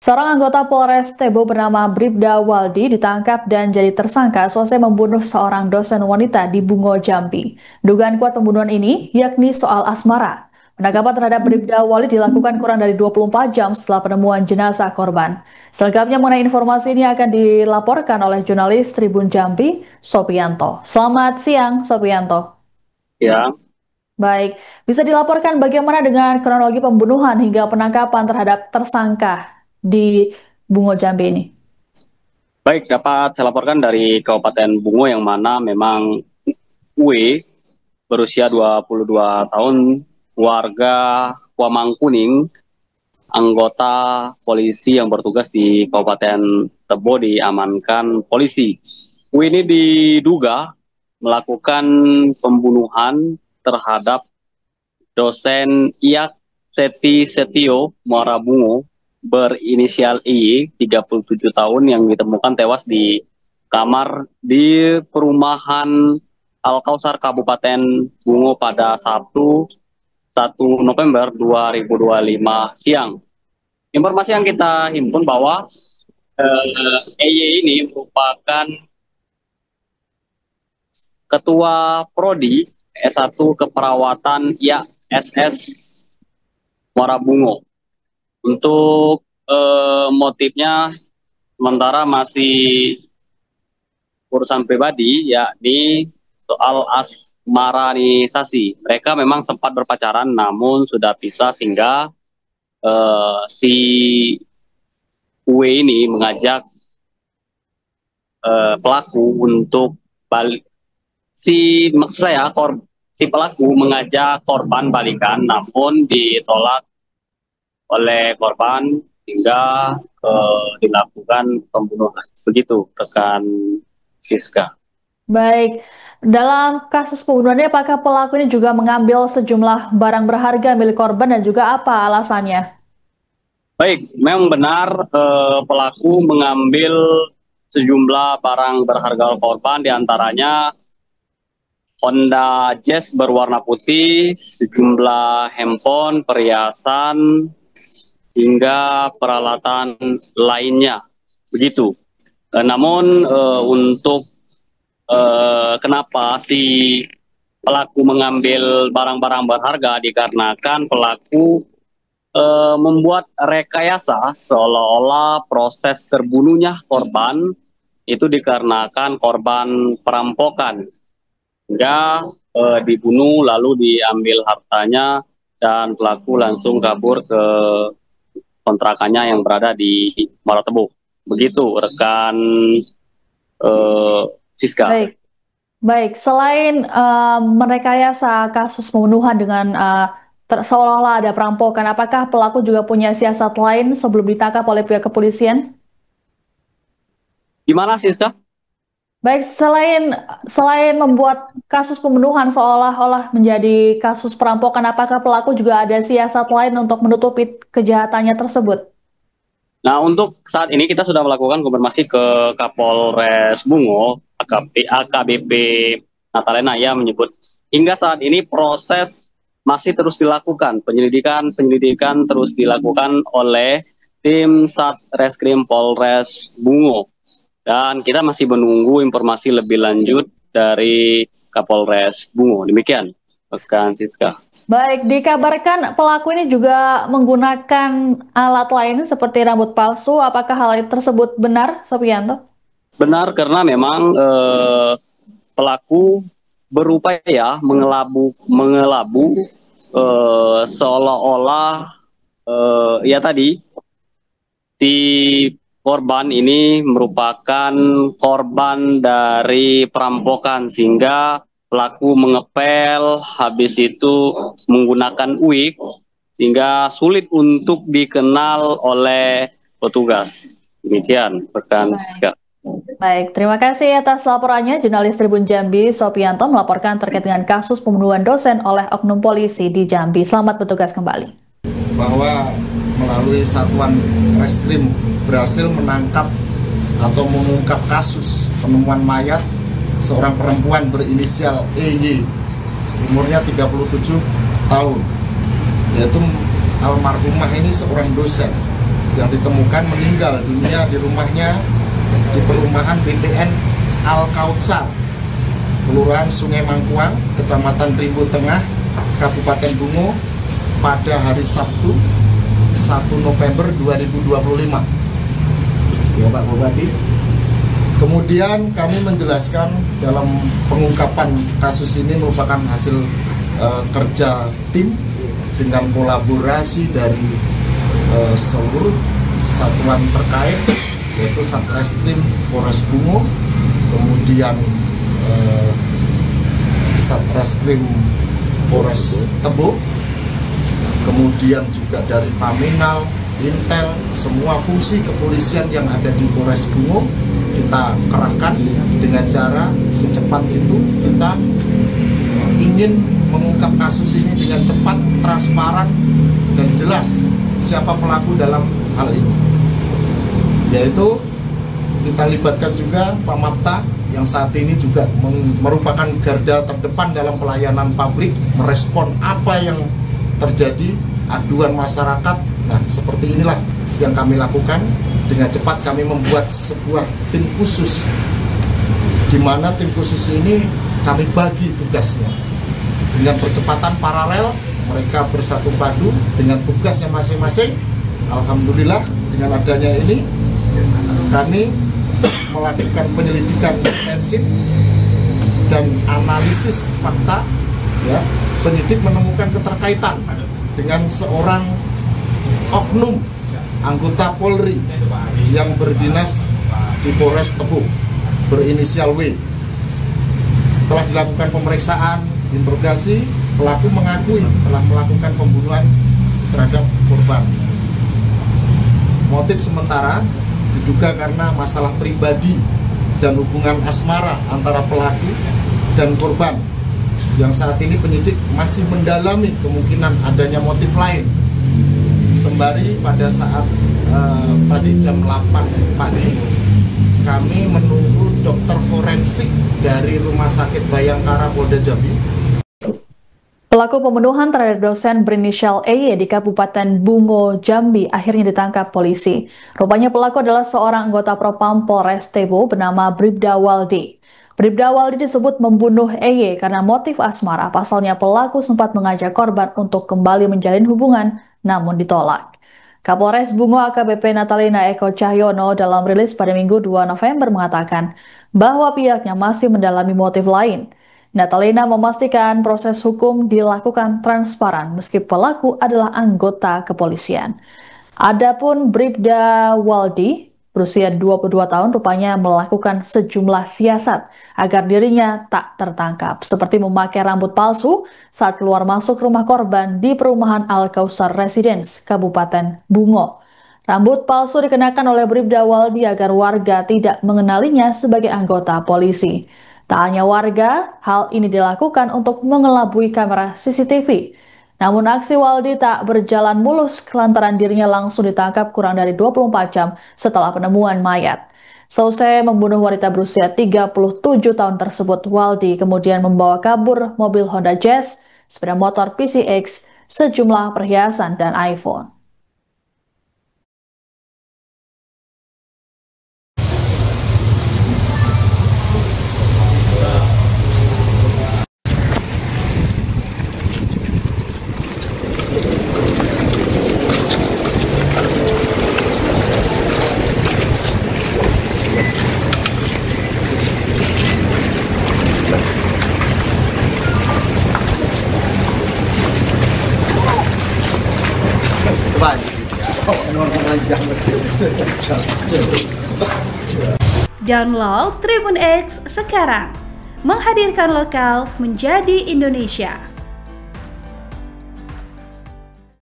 Seorang anggota Polres Tebo bernama Bribda Waldi ditangkap dan jadi tersangka selesai membunuh seorang dosen wanita di Bungo, Jambi. Dugaan kuat pembunuhan ini yakni soal asmara. Penangkapan terhadap Bribda Waldi dilakukan kurang dari 24 jam setelah penemuan jenazah korban. Selengkapnya mengenai informasi ini akan dilaporkan oleh jurnalis Tribun Jambi, Sopianto. Selamat siang, Sopianto. Ya, Baik, bisa dilaporkan bagaimana dengan kronologi pembunuhan hingga penangkapan terhadap tersangka di Bungo Jambi ini? baik dapat saya laporkan dari Kabupaten Bungo yang mana memang W berusia 22 tahun, warga Wamangkuning, anggota polisi yang bertugas di Kabupaten Tebo diamankan polisi. W ini diduga melakukan pembunuhan terhadap dosen Iak Seti Setio Muara Bungo berinisial I, 37 tahun yang ditemukan tewas di kamar di perumahan Al-Kausar Kabupaten Bungo pada Sabtu 1 November 2025 siang. Informasi yang kita himpun bahwa EY ini merupakan Ketua Prodi S1 Keperawatan IASS Muara Bungo. Untuk motifnya sementara masih urusan pribadi, yakni soal asmaranisasi. Mereka memang sempat berpacaran, namun sudah pisah sehingga si W ini mengajak pelaku untuk balik. Maksud saya, si pelaku mengajak korban balikan, namun ditolak oleh korban hingga dilakukan pembunuhan. Begitu, rekan Siska. Baik, dalam kasus pembunuhan ini apakah pelaku ini juga mengambil sejumlah barang berharga milik korban dan juga apa alasannya? Baik, memang benar pelaku mengambil sejumlah barang berharga korban, diantaranya Honda Jazz berwarna putih, sejumlah handphone, perhiasan, hingga peralatan lainnya. Begitu. Namun untuk kenapa si pelaku mengambil barang-barang berharga dikarenakan pelaku membuat rekayasa seolah-olah proses terbunuhnya korban itu dikarenakan korban perampokan. Hingga dibunuh lalu diambil hartanya dan pelaku langsung kabur ke kontrakannya yang berada di Malatebo. Begitu rekan Siska. Baik, baik. Selain merekayasa kasus pembunuhan dengan seolah-olah ada perampokan, apakah pelaku juga punya siasat lain sebelum ditangkap oleh pihak kepolisian? Gimana Siska? Baik, selain membuat kasus pembunuhan seolah-olah menjadi kasus perampokan, apakah pelaku juga ada siasat lain untuk menutupi kejahatannya tersebut? Nah, untuk saat ini kita sudah melakukan konfirmasi ke Kapolres Bungo, AKBP Natalena, ya menyebut hingga saat ini proses masih terus dilakukan, penyelidikan terus dilakukan oleh tim Satreskrim Polres Bungo. Dan kita masih menunggu informasi lebih lanjut dari Kapolres Bungo. Demikian, rekan Siska. Baik, dikabarkan pelaku ini juga menggunakan alat lain seperti rambut palsu. Apakah hal tersebut benar, Sopianto? Benar, karena memang pelaku berupaya mengelabu seolah-olah ya tadi di korban ini merupakan korban dari perampokan sehingga pelaku mengepel, habis itu menggunakan wig sehingga sulit untuk dikenal oleh petugas. Demikian rekan Siska. Baik, terima kasih atas laporannya. Jurnalis Tribun Jambi, Sopianto, melaporkan terkait dengan kasus pembunuhan dosen oleh oknum polisi di Jambi. Selamat bertugas kembali. Bahwa melalui satuan reskrim berhasil menangkap atau mengungkap kasus penemuan mayat seorang perempuan berinisial EY, umurnya 37 tahun, yaitu almarhumah ini seorang dosen yang ditemukan meninggal dunia di rumahnya di perumahan BTN Al-Kautsar, Kelurahan Sungai Mangkuang, Kecamatan Rimbo Tengah, Kabupaten Bungo pada hari Sabtu 1 November 2025. Ya Pak Bupati. Kemudian kami menjelaskan dalam pengungkapan kasus ini merupakan hasil kerja tim dengan kolaborasi dari seluruh satuan terkait, yaitu Satreskrim Polres Bungo, kemudian Satreskrim Polres Tebo, kemudian juga dari Paminal, Intel, semua fungsi kepolisian yang ada di Polres Bungo kita kerahkan dengan cara secepat itu. Kita ingin mengungkap kasus ini dengan cepat, transparan, dan jelas siapa pelaku dalam hal ini. Yaitu kita libatkan juga Pak Mapta yang saat ini juga merupakan garda terdepan dalam pelayanan publik, merespon apa yang terjadi, aduan masyarakat. Nah, seperti inilah yang kami lakukan. Dengan cepat kami membuat sebuah tim khusus, di mana tim khusus ini kami bagi tugasnya. Dengan percepatan paralel, mereka bersatu padu dengan tugasnya masing-masing. Alhamdulillah, dengan adanya ini, kami melakukan penyelidikan intensif dan analisis fakta. Ya, penyidik menemukan keterkaitan dengan seorang oknum anggota Polri yang berdinas di Polres Tebo berinisial W. Setelah dilakukan pemeriksaan, interogasi, pelaku mengakui telah melakukan pembunuhan terhadap korban. Motif sementara diduga karena masalah pribadi dan hubungan asmara antara pelaku dan korban, yang saat ini penyidik masih mendalami kemungkinan adanya motif lain. Sembari pada saat tadi jam 8 pagi kami menunggu dokter forensik dari Rumah Sakit Bayangkara Polda Jambi. Pelaku pembunuhan terhadap dosen berinisial EY di Kabupaten Bungo, Jambi akhirnya ditangkap polisi. Rupanya pelaku adalah seorang anggota Propam Polres Tebo bernama Bribda Waldi. Bribda Waldi disebut membunuh EY karena motif asmara. Pasalnya pelaku sempat mengajak korban untuk kembali menjalin hubungan, namun ditolak. Kapolres Bungo AKBP Natalina Eko Cahyono dalam rilis pada Minggu 2 November mengatakan bahwa pihaknya masih mendalami motif lain. Natalina memastikan proses hukum dilakukan transparan meski pelaku adalah anggota kepolisian. Adapun Bribda Waldi berusia 22 tahun rupanya melakukan sejumlah siasat agar dirinya tak tertangkap, seperti memakai rambut palsu saat keluar masuk rumah korban di perumahan Al-Kautsar Residence, Kabupaten Bungo. Rambut palsu dikenakan oleh Bribda Waldi agar warga tidak mengenalinya sebagai anggota polisi. Tak hanya warga, hal ini dilakukan untuk mengelabui kamera CCTV. Namun aksi Waldi tak berjalan mulus lantaran dirinya langsung ditangkap kurang dari 24 jam setelah penemuan mayat. Selesai membunuh wanita berusia 37 tahun tersebut, Waldi kemudian membawa kabur mobil Honda Jazz, sepeda motor PCX, sejumlah perhiasan, dan iPhone. Download Tribun X sekarang, menghadirkan lokal menjadi Indonesia.